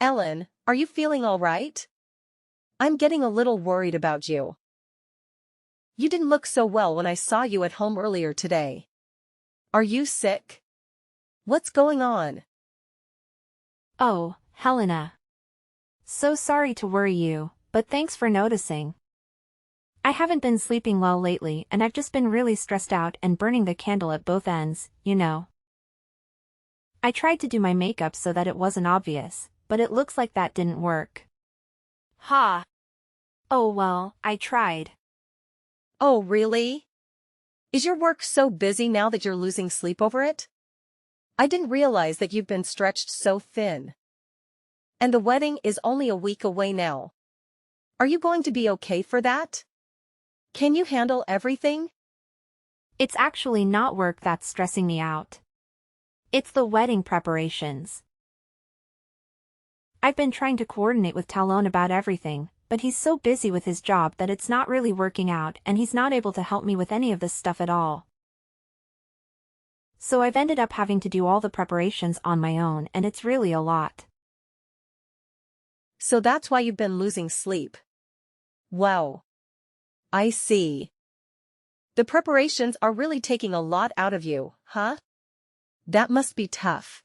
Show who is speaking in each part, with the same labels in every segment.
Speaker 1: Ellen, are you feeling all right? I'm getting a little worried about you. You didn't look so well when I saw you at home earlier today. Are you sick? What's going on?
Speaker 2: Oh, Helena. So sorry to worry you, but thanks for noticing. I haven't been sleeping well lately and I've just been really stressed out and burning the candle at both ends, you know. I tried to do my makeup so that it wasn't obvious, but it looks like that didn't work. Ha! Oh well, I tried.
Speaker 1: Oh, really? Is your work so busy now that you're losing sleep over it? I didn't realize that you've been stretched so thin. And the wedding is only a week away now. Are you going to be okay for that? Can you handle everything?
Speaker 2: It's actually not work that's stressing me out. It's the wedding preparations. I've been trying to coordinate with Talon about everything, but he's so busy with his job that it's not really working out and he's not able to help me with any of this stuff at all. So I've ended up having to do all the preparations on my own and it's really a lot.
Speaker 1: So that's why you've been losing sleep. Wow. I see. The preparations are really taking a lot out of you, huh? That must be tough.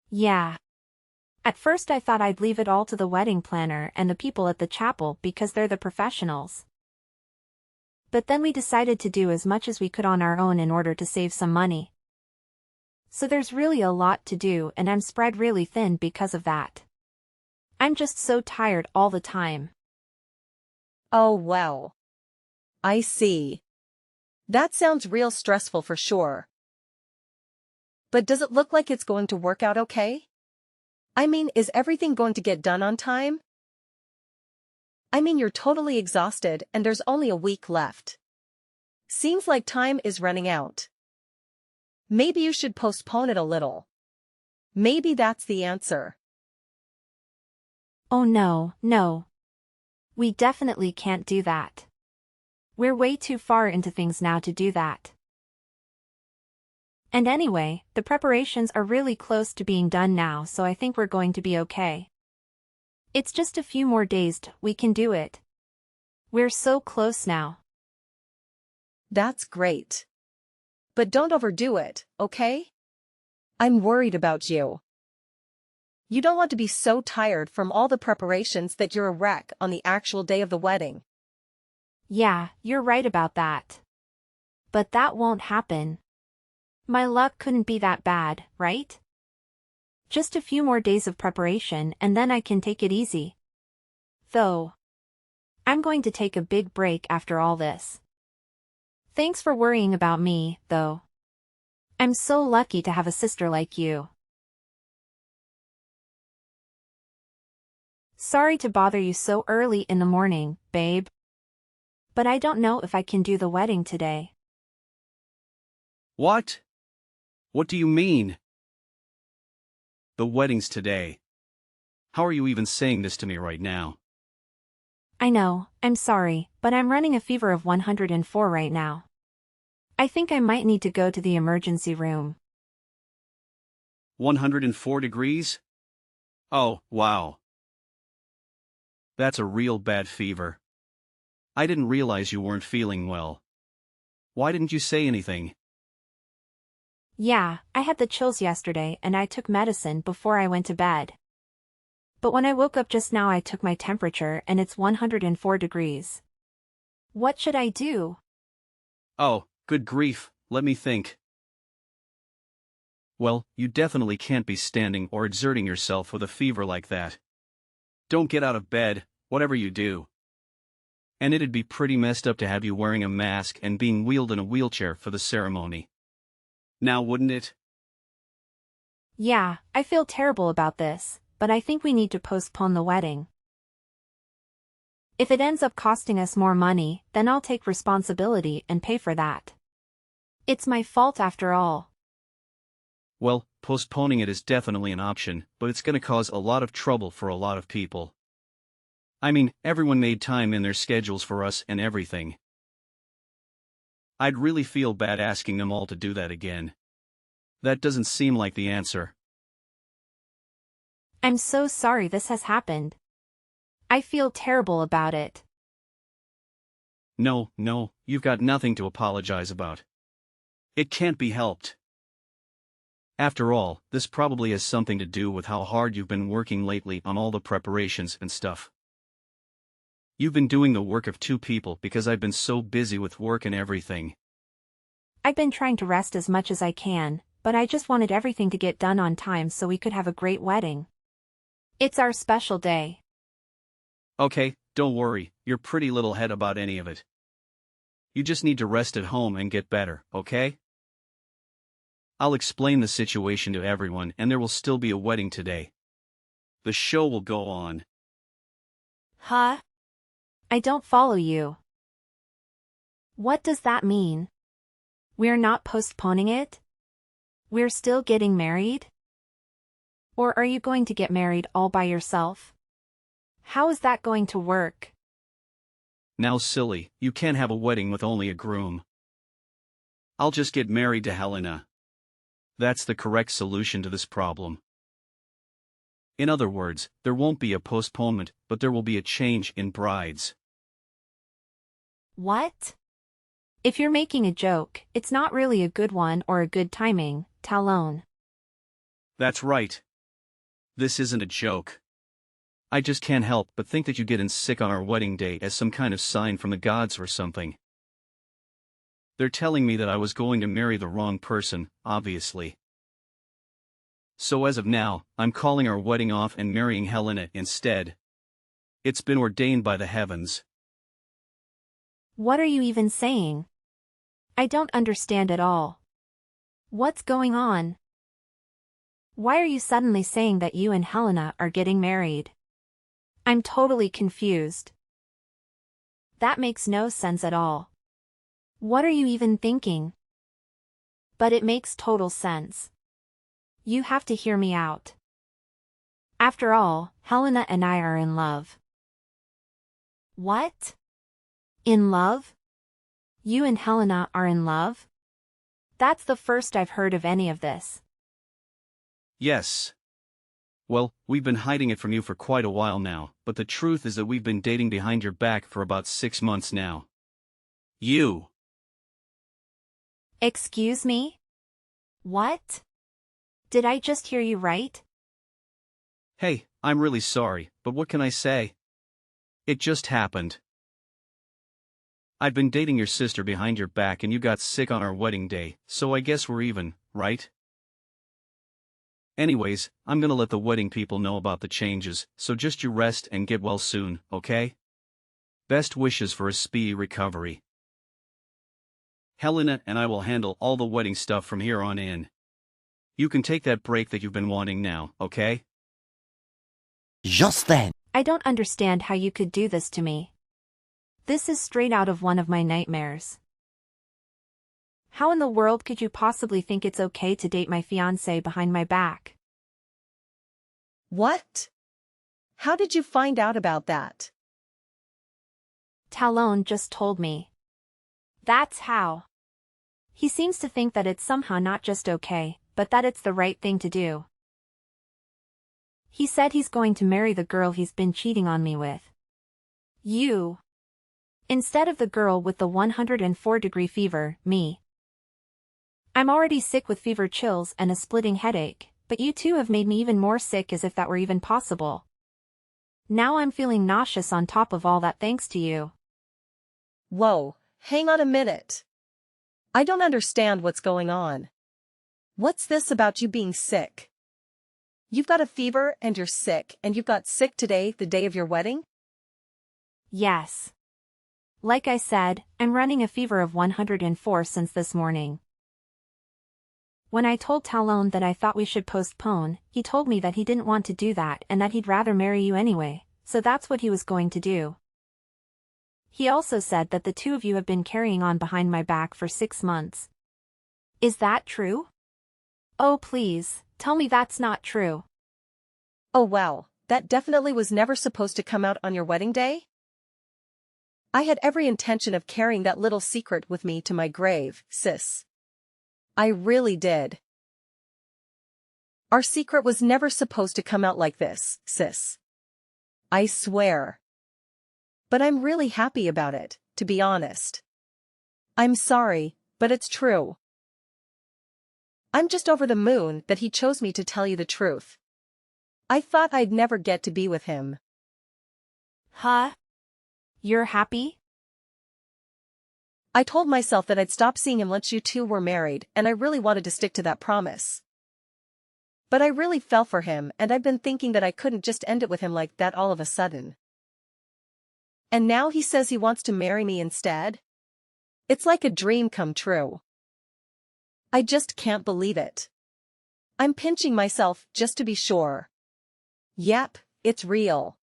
Speaker 2: Yeah. At first I thought I'd leave it all to the wedding planner and the people at the chapel because they're the professionals. But then we decided to do as much as we could on our own in order to save some money. So there's really a lot to do and I'm spread really thin because of that. I'm just so tired all the time.
Speaker 1: Oh wow. I see. That sounds real stressful for sure. But does it look like it's going to work out okay? I mean, is everything going to get done on time? I mean, you're totally exhausted and there's only a week left. Seems like time is running out. Maybe you should postpone it a little. Maybe that's the answer.
Speaker 2: Oh no, no. We definitely can't do that. We're way too far into things now to do that. And anyway, the preparations are really close to being done now, so I think we're going to be okay. It's just a few more days we can do it. We're so close now.
Speaker 1: That's great. But don't overdo it, okay? I'm worried about you. You don't want to be so tired from all the preparations that you're a wreck on the actual day of the wedding.
Speaker 2: Yeah, you're right about that. But that won't happen. My luck couldn't be that bad, right? Just a few more days of preparation and then I can take it easy. Though, I'm going to take a big break after all this. Thanks for worrying about me, though. I'm so lucky to have a sister like you. Sorry to bother you so early in the morning, babe. But I don't know if I can do the wedding today.
Speaker 3: What? What do you mean? The wedding's today. How are you even saying this to me right now?
Speaker 2: I know, I'm sorry, but I'm running a fever of 104 right now. I think I might need to go to the emergency room.
Speaker 3: 104 degrees? Oh, wow. That's a real bad fever. I didn't realize you weren't feeling well. Why didn't you say anything?
Speaker 2: Yeah, I had the chills yesterday and I took medicine before I went to bed. But when I woke up just now I took my temperature and it's 104 degrees. What should I do?
Speaker 3: Oh, good grief, let me think. Well, you definitely can't be standing or exerting yourself with a fever like that. Don't get out of bed, whatever you do. And it'd be pretty messed up to have you wearing a mask and being wheeled in a wheelchair for the ceremony. Now wouldn't it?
Speaker 2: Yeah, I feel terrible about this, but I think we need to postpone the wedding. If it ends up costing us more money, then I'll take responsibility and pay for that. It's my fault after all.
Speaker 3: Well, postponing it is definitely an option, but it's gonna cause a lot of trouble for a lot of people. I mean, everyone made time in their schedules for us and everything. I'd really feel bad asking them all to do that again. That doesn't seem like the answer.
Speaker 2: I'm so sorry this has happened. I feel terrible about it.
Speaker 3: No, you've got nothing to apologize about. It can't be helped. After all, this probably has something to do with how hard you've been working lately on all the preparations and stuff. You've been doing the work of two people because I've been so busy with work and everything.
Speaker 2: I've been trying to rest as much as I can, but I just wanted everything to get done on time so we could have a great wedding. It's our special day.
Speaker 3: Okay, don't worry, your pretty little head about any of it. You just need to rest at home and get better, okay? I'll explain the situation to everyone and there will still be a wedding today. The show will go on.
Speaker 2: Huh? I don't follow you. What does that mean? We're not postponing it? We're still getting married? Or are you going to get married all by yourself? How is that going to work?
Speaker 3: Now silly, you can't have a wedding with only a groom. I'll just get married to Helena. That's the correct solution to this problem. In other words, there won't be a postponement, but there will be a change in brides.
Speaker 2: What? If you're making a joke, it's not really a good one or a good timing, Talon.
Speaker 3: That's right. This isn't a joke. I just can't help but think that you getting sick on our wedding day as some kind of sign from the gods or something. They're telling me that I was going to marry the wrong person, obviously. So as of now, I'm calling our wedding off and marrying Helena instead. It's been ordained by the heavens.
Speaker 2: What are you even saying? I don't understand at all. What's going on? Why are you suddenly saying that you and Helena are getting married? I'm totally confused. That makes no sense at all. What are you even thinking? But it makes total sense. You have to hear me out. After all, Helena and I are in love. What? In love? You and Helena are in love? That's the first I've heard of any of this.
Speaker 3: Yes. Well, we've been hiding it from you for quite a while now, but the truth is that we've been dating behind your back for about 6 months now. You.
Speaker 2: Excuse me? What? Did I just hear you right?
Speaker 3: Hey, I'm really sorry, but what can I say? It just happened. I've been dating your sister behind your back and you got sick on our wedding day, so I guess we're even, right? Anyways, I'm gonna let the wedding people know about the changes, so just you rest and get well soon, okay? Best wishes for a speedy recovery. Helena and I will handle all the wedding stuff from here on in. You can take that break that you've been wanting now, okay?
Speaker 4: Just then,
Speaker 2: I don't understand how you could do this to me. This is straight out of one of my nightmares. How in the world could you possibly think it's okay to date my fiancé behind my back?
Speaker 1: What? How did you find out about that?
Speaker 2: Talon just told me. That's how. He seems to think that it's somehow not just okay, but that it's the right thing to do. He said he's going to marry the girl he's been cheating on me with. You. Instead of the girl with the 104-degree fever, me. I'm already sick with fever chills and a splitting headache, but you two have made me even more sick as if that were even possible. Now I'm feeling nauseous on top of all that thanks to you.
Speaker 1: Whoa, hang on a minute. I don't understand what's going on. What's this about you being sick? You've got a fever and you're sick and you've got sick today, the day of your wedding?
Speaker 2: Yes. Like I said, I'm running a fever of 104 since this morning. When I told Talon that I thought we should postpone, he told me that he didn't want to do that and that he'd rather marry you anyway, so that's what he was going to do. He also said that the two of you have been carrying on behind my back for 6 months. Is that true? Oh please, tell me that's not true.
Speaker 1: Oh wow, that definitely was never supposed to come out on your wedding day? I had every intention of carrying that little secret with me to my grave, sis. I really did. Our secret was never supposed to come out like this, sis. I swear. But I'm really happy about it, to be honest. I'm sorry, but it's true. I'm just over the moon that he chose me, to tell you the truth. I thought I'd never get to be with him.
Speaker 2: Huh? You're happy?
Speaker 1: I told myself that I'd stop seeing him once you two were married, and I really wanted to stick to that promise. But I really fell for him, and I've been thinking that I couldn't just end it with him like that all of a sudden. And now he says he wants to marry me instead? It's like a dream come true. I just can't believe it. I'm pinching myself just to be sure. Yep, it's real.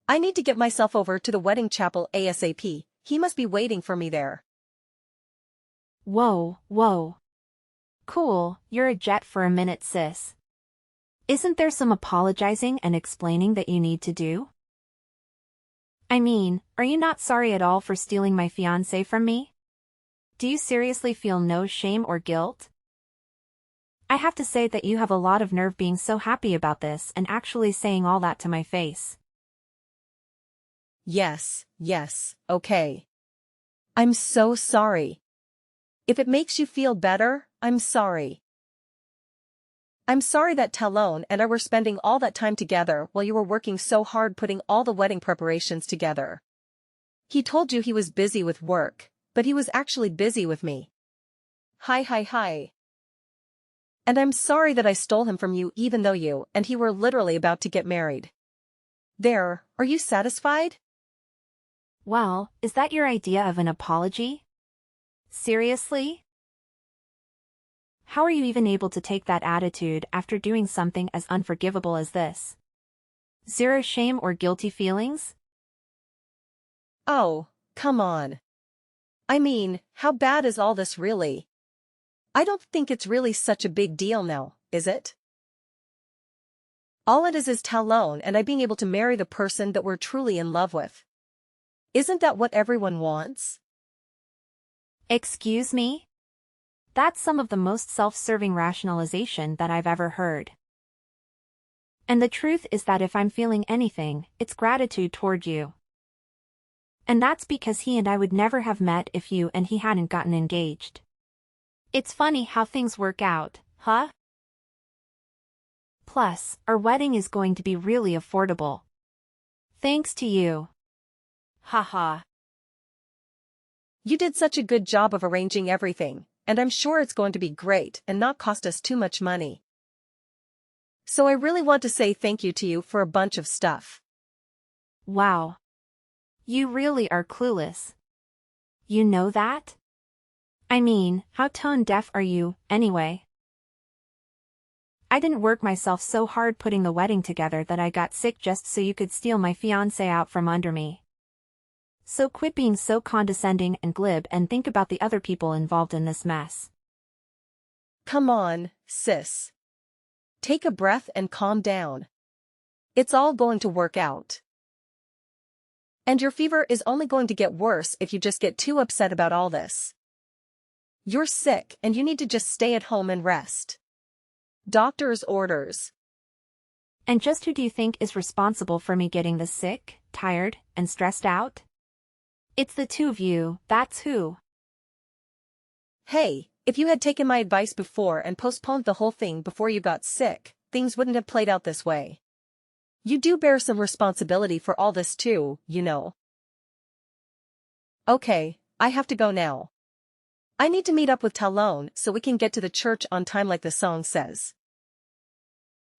Speaker 1: I need to get myself over to the wedding chapel ASAP. He must be waiting for me there.
Speaker 2: Whoa, whoa. Cool, you're a jet for a minute, sis. Isn't there some apologizing and explaining that you need to do? I mean, are you not sorry at all for stealing my fiancé from me? Do you seriously feel no shame or guilt? I have to say that you have a lot of nerve being so happy about this and actually saying all that to my face.
Speaker 1: Yes, okay. I'm so sorry. If it makes you feel better, I'm sorry. I'm sorry that Talon and I were spending all that time together while you were working so hard putting all the wedding preparations together. He told you he was busy with work, but he was actually busy with me. Hi. And I'm sorry that I stole him from you even though you and he were literally about to get married. There, are you satisfied?
Speaker 2: Well, is that your idea of an apology? Seriously? How are you even able to take that attitude after doing something as unforgivable as this? Zero shame or guilty feelings?
Speaker 1: Oh, come on. I mean, how bad is all this really? I don't think it's really such a big deal now, is it? All it is Talon and I being able to marry the person that we're truly in love with. Isn't that what everyone wants?
Speaker 2: Excuse me? That's some of the most self-serving rationalization that I've ever heard. And the truth is that if I'm feeling anything, it's gratitude toward you. And that's because he and I would never have met if you and he hadn't gotten engaged. It's funny how things work out, huh? Plus, our wedding is going to be really affordable. Thanks to you. Haha.
Speaker 1: You did such a good job of arranging everything, and I'm sure it's going to be great and not cost us too much money. So I really want to say thank you to you for a bunch of stuff.
Speaker 2: Wow. You really are clueless. You know that? I mean, how tone deaf are you, anyway? I didn't work myself so hard putting the wedding together that I got sick just so you could steal my fiancé out from under me. So quit being so condescending and glib and think about the other people involved in this mess.
Speaker 1: Come on, sis. Take a breath and calm down. It's all going to work out. And your fever is only going to get worse if you just get too upset about all this. You're sick and you need to just stay at home and rest. Doctor's orders.
Speaker 2: And just who do you think is responsible for me getting this sick, tired, and stressed out? It's the two of you, that's who.
Speaker 1: Hey, if you had taken my advice before and postponed the whole thing before you got sick, things wouldn't have played out this way. You do bear some responsibility for all this too, you know. Okay, I have to go now. I need to meet up with Talon so we can get to the church on time like the song says.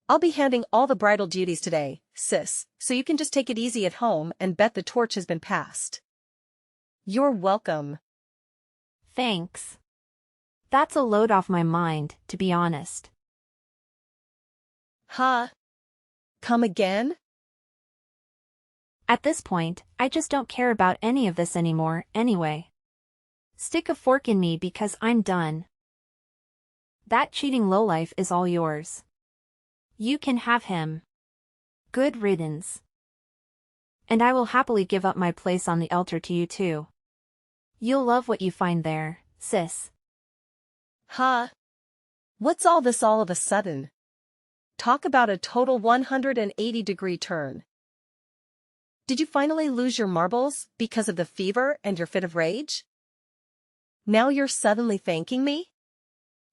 Speaker 1: I'll be handing all the bridal duties today, sis, so you can just take it easy at home and bet the torch has been passed. You're welcome.
Speaker 2: Thanks. That's a load off my mind, to be honest.
Speaker 1: Huh? Come again?
Speaker 2: At this point, I just don't care about any of this anymore, anyway. Stick a fork in me because I'm done. That cheating lowlife is all yours. You can have him. Good riddance. And I will happily give up my place on the altar to you too. You'll love what you find there, sis.
Speaker 1: Huh? What's all this all of a sudden? Talk about a total 180-degree turn. Did you finally lose your marbles because of the fever and your fit of rage? Now you're suddenly thanking me?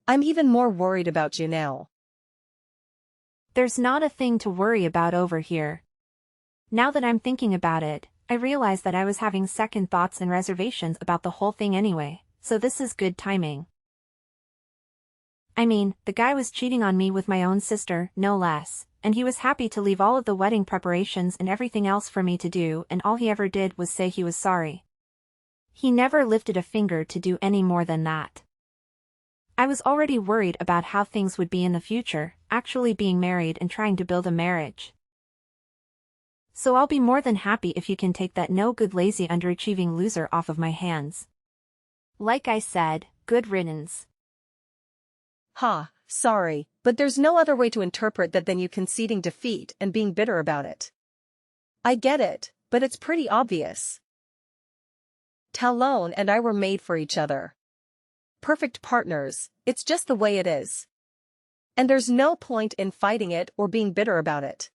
Speaker 1: I'm even more worried about you now.
Speaker 2: There's not a thing to worry about over here. Now that I'm thinking about it, I realize that I was having second thoughts and reservations about the whole thing anyway, so this is good timing. I mean, the guy was cheating on me with my own sister, no less, and he was happy to leave all of the wedding preparations and everything else for me to do, and all he ever did was say he was sorry. He never lifted a finger to do any more than that. I was already worried about how things would be in the future, actually being married and trying to build a marriage. So I'll be more than happy if you can take that no-good lazy underachieving loser off of my hands. Like I said, good riddance.
Speaker 1: Ha, sorry, but there's no other way to interpret that than you conceding defeat and being bitter about it. I get it, but it's pretty obvious. Talon and I were made for each other. Perfect partners, it's just the way it is. And there's no point in fighting it or being bitter about it.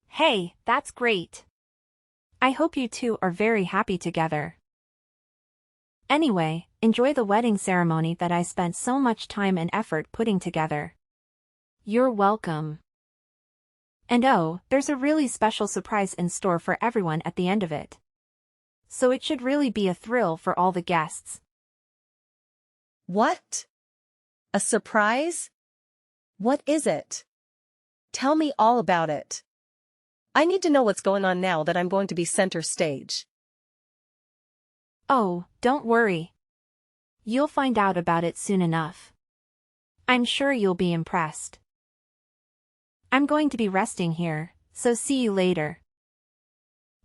Speaker 2: Hey, that's great. I hope you two are very happy together. Anyway, enjoy the wedding ceremony that I spent so much time and effort putting together. You're welcome. And oh, there's a really special surprise in store for everyone at the end of it. So it should really be a thrill for all the guests.
Speaker 1: What? A surprise? What is it? Tell me all about it. I need to know what's going on now that I'm going to be center stage.
Speaker 2: Oh, don't worry. You'll find out about it soon enough. I'm sure you'll be impressed. I'm going to be resting here, so see you later.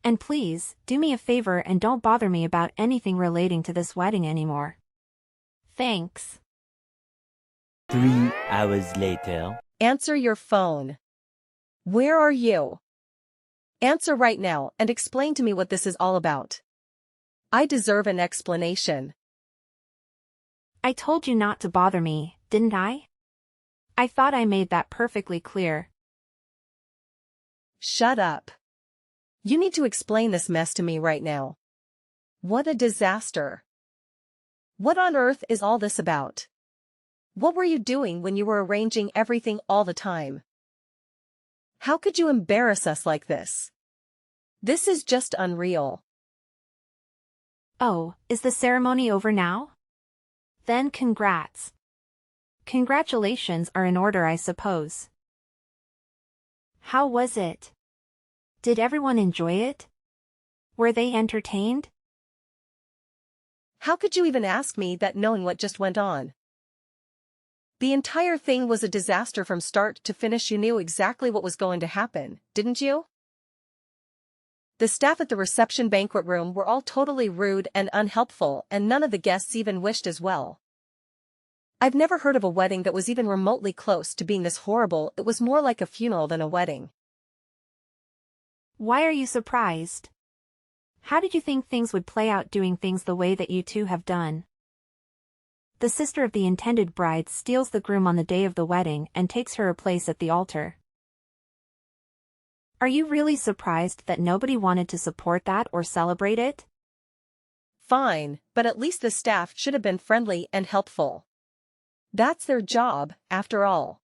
Speaker 2: And please, do me a favor and don't bother me about anything relating to this wedding anymore. Thanks.
Speaker 4: 3 hours later.
Speaker 1: Answer your phone. Where are you? Answer right now and explain to me what this is all about. I deserve an explanation.
Speaker 2: I told you not to bother me, didn't I? I thought I made that perfectly clear.
Speaker 1: Shut up. You need to explain this mess to me right now. What a disaster. What on earth is all this about? What were you doing when you were arranging everything all the time? How could you embarrass us like this? This is just unreal.
Speaker 2: Oh, is the ceremony over now? Then congrats. Congratulations are in order, I suppose. How was it? Did everyone enjoy it? Were they entertained?
Speaker 1: How could you even ask me that knowing what just went on? The entire thing was a disaster from start to finish. You knew exactly what was going to happen, didn't you? The staff at the reception banquet room were all totally rude and unhelpful, and none of the guests even wished as well. I've never heard of a wedding that was even remotely close to being this horrible. It was more like a funeral than a wedding.
Speaker 2: Why are you surprised? How did you think things would play out doing things the way that you two have done? The sister of the intended bride steals the groom on the day of the wedding and takes her a place at the altar. Are you really surprised that nobody wanted to support that or celebrate it?
Speaker 1: Fine, but at least the staff should have been friendly and helpful. That's their job, after all.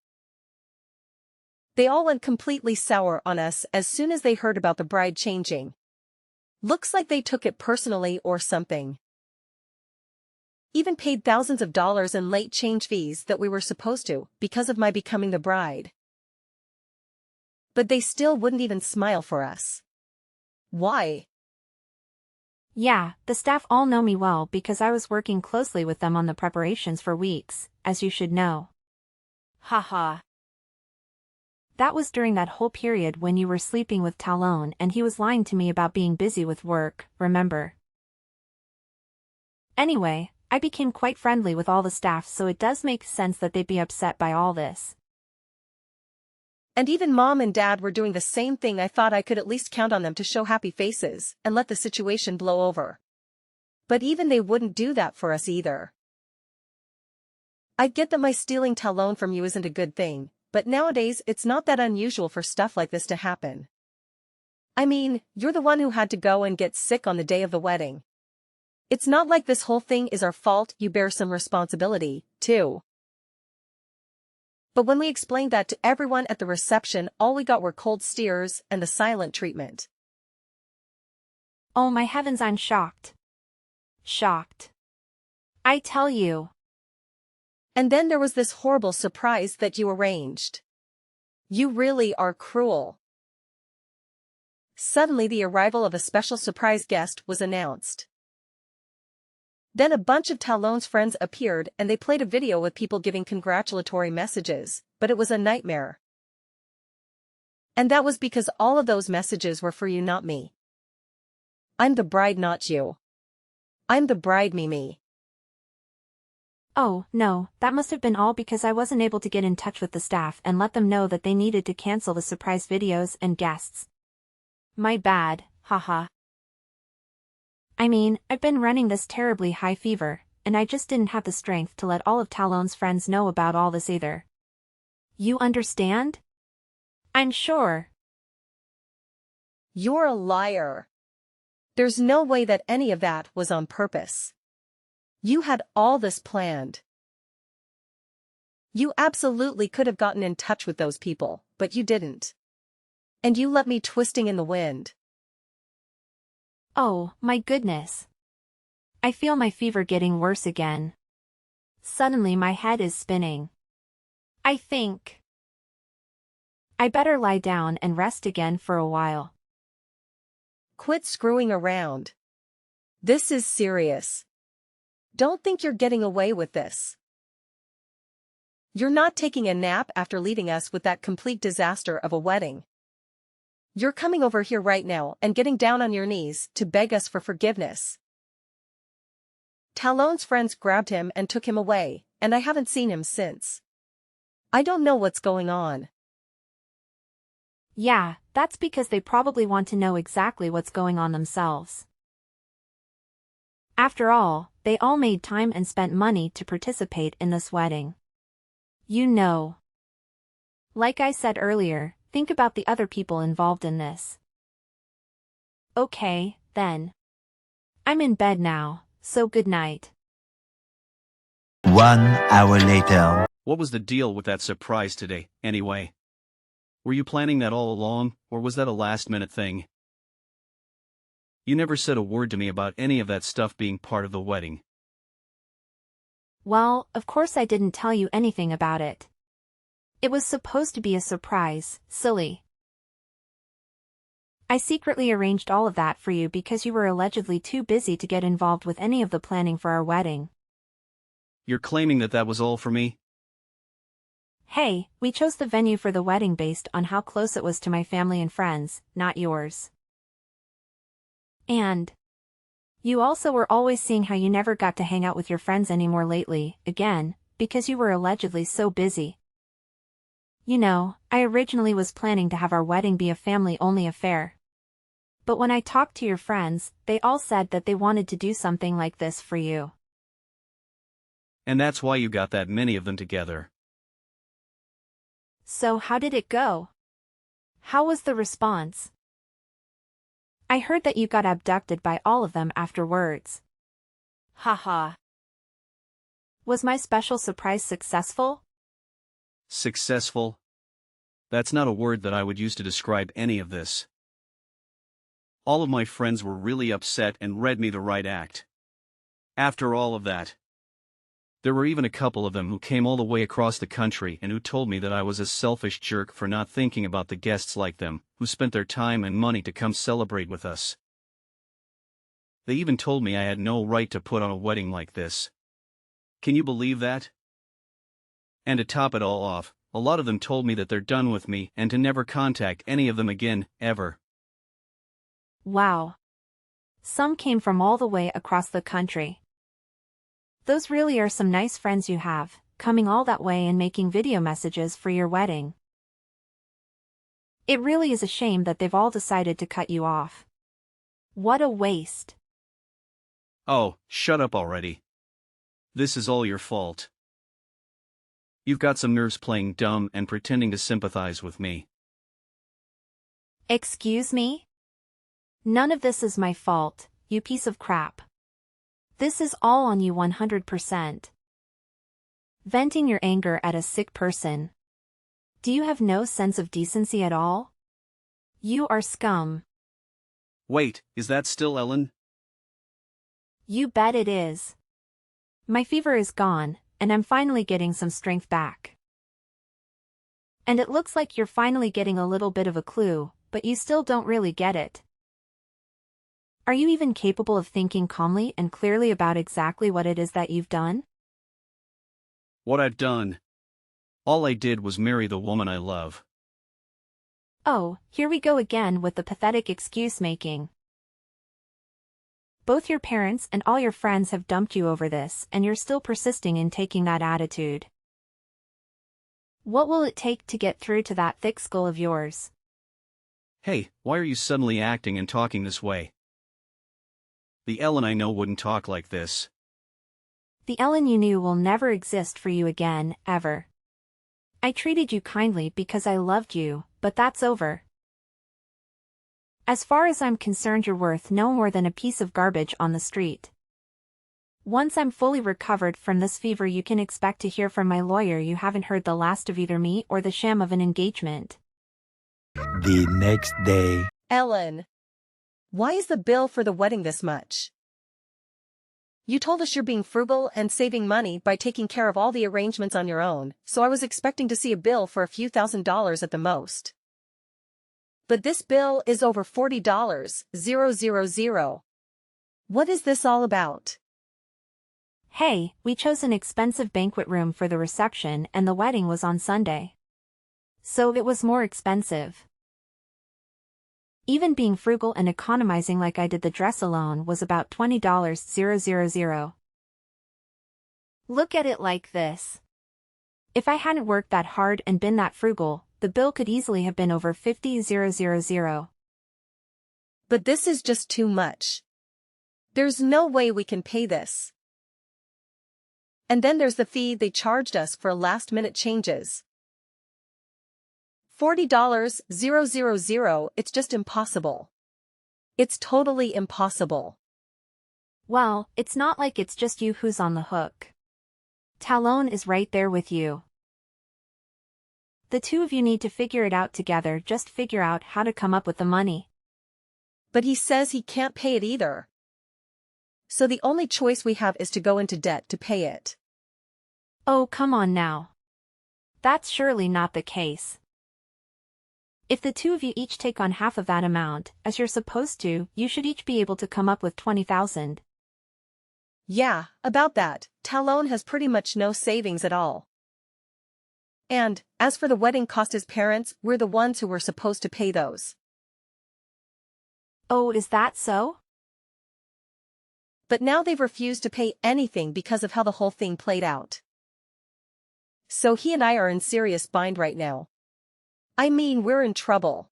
Speaker 1: They all went completely sour on us as soon as they heard about the bride changing. Looks like they took it personally or something. Even paid thousands of dollars in late change fees that we were supposed to because of my becoming the bride. But they still wouldn't even smile for us. Why?
Speaker 2: Yeah, the staff all know me well because I was working closely with them on the preparations for weeks, as you should know. Haha. That was during that whole period when you were sleeping with Talon and he was lying to me about being busy with work, remember? Anyway, I became quite friendly with all the staff, so it does make sense that they'd be upset by all this.
Speaker 1: And even Mom and Dad were doing the same thing. I thought I could at least count on them to show happy faces and let the situation blow over. But even they wouldn't do that for us either. I get that my stealing Talon from you isn't a good thing, but nowadays it's not that unusual for stuff like this to happen. I mean, you're the one who had to go and get sick on the day of the wedding. It's not like this whole thing is our fault, you bear some responsibility, too. But when we explained that to everyone at the reception, all we got were cold stares and the silent treatment.
Speaker 2: Oh my heavens, I'm shocked. Shocked. I tell you.
Speaker 1: And then there was this horrible surprise that you arranged. You really are cruel. Suddenly the arrival of a special surprise guest was announced. Then a bunch of Talon's friends appeared and they played a video with people giving congratulatory messages, but it was a nightmare. And that was because all of those messages were for you, not me. I'm the bride, not you. I'm the bride, Mimi.
Speaker 2: Oh, no, that must have been all because I wasn't able to get in touch with the staff and let them know that they needed to cancel the surprise videos and guests. My bad, haha. I mean, I've been running this terribly high fever, and I just didn't have the strength to let all of Talon's friends know about all this either. You understand? I'm sure.
Speaker 1: You're a liar. There's no way that any of that was on purpose. You had all this planned. You absolutely could have gotten in touch with those people, but you didn't. And you left me twisting in the wind.
Speaker 2: Oh, my goodness. I feel my fever getting worse again. Suddenly my head is spinning. I think I better lie down and rest again for a while.
Speaker 1: Quit screwing around. This is serious. Don't think you're getting away with this. You're not taking a nap after leaving us with that complete disaster of a wedding. You're coming over here right now and getting down on your knees to beg us for forgiveness. Talon's friends grabbed him and took him away, and I haven't seen him since. I don't know what's going on.
Speaker 2: Yeah, that's because they probably want to know exactly what's going on themselves. After all, they all made time and spent money to participate in this wedding. You know. Like I said earlier, think about the other people involved in this. Okay, then. I'm in bed now, so good night.
Speaker 4: 1 hour later.
Speaker 3: What was the deal with that surprise today, anyway? Were you planning that all along, or was that a last-minute thing? You never said a word to me about any of that stuff being part of the wedding.
Speaker 2: Well, of course I didn't tell you anything about it. It was supposed to be a surprise, silly. I secretly arranged all of that for you because you were allegedly too busy to get involved with any of the planning for our wedding.
Speaker 3: You're claiming that that was all for me?
Speaker 2: Hey, we chose the venue for the wedding based on how close it was to my family and friends, not yours. And you also were always seeing how you never got to hang out with your friends anymore lately, again, because you were allegedly so busy. You know, I originally was planning to have our wedding be a family-only affair. But when I talked to your friends, they all said that they wanted to do something like this for you.
Speaker 3: And that's why you got that many of them together.
Speaker 2: So how did it go? How was the response? I heard that you got abducted by all of them afterwards. Haha. Was my special surprise successful?
Speaker 3: Successful? That's not a word that I would use to describe any of this. All of my friends were really upset and read me the right act. After all of that, there were even a couple of them who came all the way across the country and who told me that I was a selfish jerk for not thinking about the guests like them, who spent their time and money to come celebrate with us. They even told me I had no right to put on a wedding like this. Can you believe that? And to top it all off, a lot of them told me that they're done with me and to never contact any of them again, ever.
Speaker 2: Wow. Some came from all the way across the country. Those really are some nice friends you have, coming all that way and making video messages for your wedding. It really is a shame that they've all decided to cut you off. What a waste.
Speaker 3: Oh, shut up already. This is all your fault. You've got some nerves playing dumb and pretending to sympathize with me.
Speaker 2: Excuse me? None of this is my fault, you piece of crap. This is all on you 100%. Venting your anger at a sick person. Do you have no sense of decency at all? You are scum.
Speaker 3: Wait, is that still Ellen?
Speaker 2: You bet it is. My fever is gone, and I'm finally getting some strength back. And it looks like you're finally getting a little bit of a clue, but you still don't really get it. Are you even capable of thinking calmly and clearly about exactly what it is that you've done?
Speaker 3: What I've done. All I did was marry the woman I love.
Speaker 2: Oh, here we go again with the pathetic excuse-making. Both your parents and all your friends have dumped you over this, and you're still persisting in taking that attitude. What will it take to get through to that thick skull of yours?
Speaker 3: Hey, why are you suddenly acting and talking this way? The Ellen I know wouldn't talk like this.
Speaker 2: The Ellen you knew will never exist for you again, ever. I treated you kindly because I loved you, but that's over. As far as I'm concerned, you're worth no more than a piece of garbage on the street. Once I'm fully recovered from this fever, you can expect to hear from my lawyer you haven't heard the last of either me or the sham of an engagement.
Speaker 4: The next day.
Speaker 1: Ellen, why is the bill for the wedding this much? You told us you're being frugal and saving money by taking care of all the arrangements on your own, so I was expecting to see a bill for a few $1,000s at the most. But this bill is over $40,000. What is this all about?
Speaker 2: Hey, we chose an expensive banquet room for the reception and the wedding was on Sunday. So it was more expensive. Even being frugal and economizing like I did the dress alone was about $20,000. Look at it like this. If I hadn't worked that hard and been that frugal, the bill could easily have been over $50,000.
Speaker 1: But this is just too much. There's no way we can pay this. And then there's the fee they charged us for last-minute changes. $40,000, it's just impossible. It's totally impossible.
Speaker 2: Well, it's not like it's just you who's on the hook. Talon is right there with you. The two of you need to figure it out together, just figure out how to come up with the money.
Speaker 1: But he says he can't pay it either. So the only choice we have is to go into debt to pay it.
Speaker 2: Oh, come on now. That's surely not the case. If the two of you each take on half of that amount, as you're supposed to, you should each be able to come up with $20,000.
Speaker 1: Yeah, about that. Talon has pretty much no savings at all. And, as for the wedding cost, his parents, we're the ones who were supposed to pay those.
Speaker 2: Oh, is that so?
Speaker 1: But now they've refused to pay anything because of how the whole thing played out. So he and I are in serious bind right now. I mean, we're in trouble.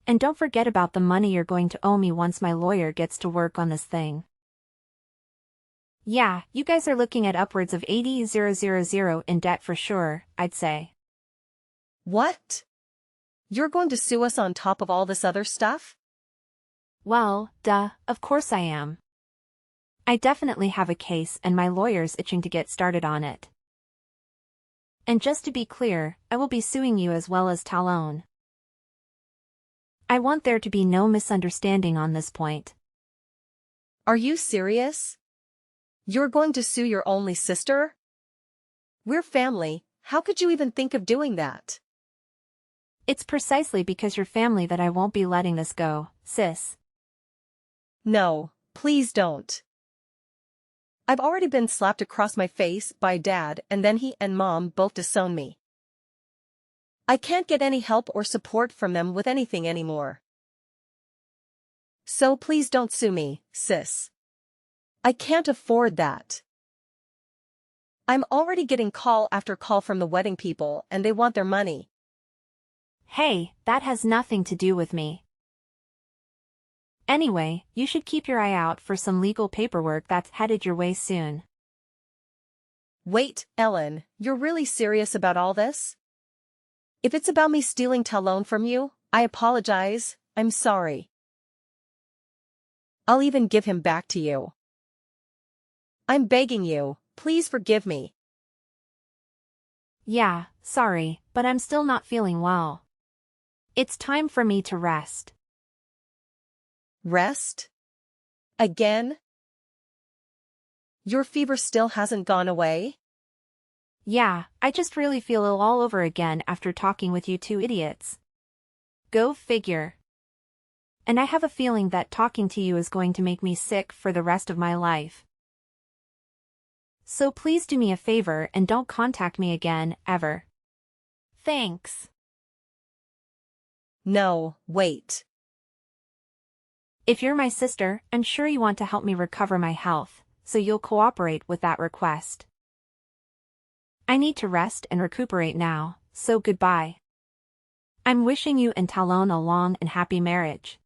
Speaker 2: And don't forget about the money you're going to owe me once my lawyer gets to work on this thing. Yeah, you guys are looking at upwards of $80,000 in debt for sure, I'd say.
Speaker 1: What? You're going to sue us on top of all this other stuff?
Speaker 2: Well, duh, of course I am. I definitely have a case and my lawyer's itching to get started on it. And just to be clear, I will be suing you as well as Talon. I want there to be no misunderstanding on this point.
Speaker 1: Are you serious? You're going to sue your only sister? We're family, how could you even think of doing that?
Speaker 2: It's precisely because you're family that I won't be letting this go, sis.
Speaker 1: No, please don't. I've already been slapped across my face by Dad, and then he and Mom both disown me. I can't get any help or support from them with anything anymore. So please don't sue me, sis. I can't afford that. I'm already getting call after call from the wedding people and they want their money.
Speaker 2: Hey, that has nothing to do with me. Anyway, you should keep your eye out for some legal paperwork that's headed your way soon.
Speaker 1: Wait, Ellen, you're really serious about all this? If it's about me stealing Talon from you, I apologize, I'm sorry. I'll even give him back to you. I'm begging you, please forgive me.
Speaker 2: Yeah, sorry, but I'm still not feeling well. It's time for me to rest.
Speaker 1: Rest? Again? Your fever still hasn't gone away?
Speaker 2: Yeah, I just really feel ill all over again after talking with you two idiots. Go figure. And I have a feeling that talking to you is going to make me sick for the rest of my life. So please do me a favor and don't contact me again, ever. Thanks.
Speaker 1: No, wait.
Speaker 2: If you're my sister, I'm sure you want to help me recover my health, so you'll cooperate with that request. I need to rest and recuperate now, so goodbye. I'm wishing you and Talon a long and happy marriage.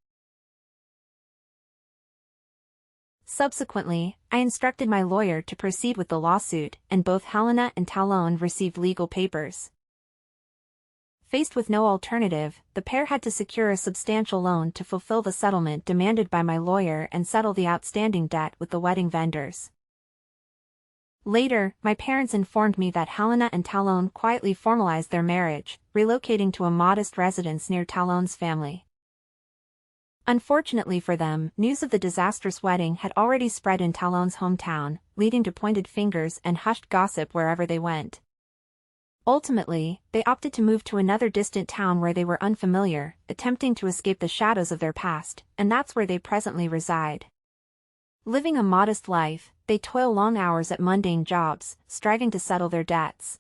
Speaker 2: Subsequently, I instructed my lawyer to proceed with the lawsuit, and both Helena and Talon received legal papers. Faced with no alternative, the pair had to secure a substantial loan to fulfill the settlement demanded by my lawyer and settle the outstanding debt with the wedding vendors. Later, my parents informed me that Helena and Talon quietly formalized their marriage, relocating to a modest residence near Talon's family. Unfortunately for them, news of the disastrous wedding had already spread in Talon's hometown, leading to pointed fingers and hushed gossip wherever they went. Ultimately, they opted to move to another distant town where they were unfamiliar, attempting to escape the shadows of their past, and that's where they presently reside. Living a modest life, they toil long hours at mundane jobs, striving to settle their debts.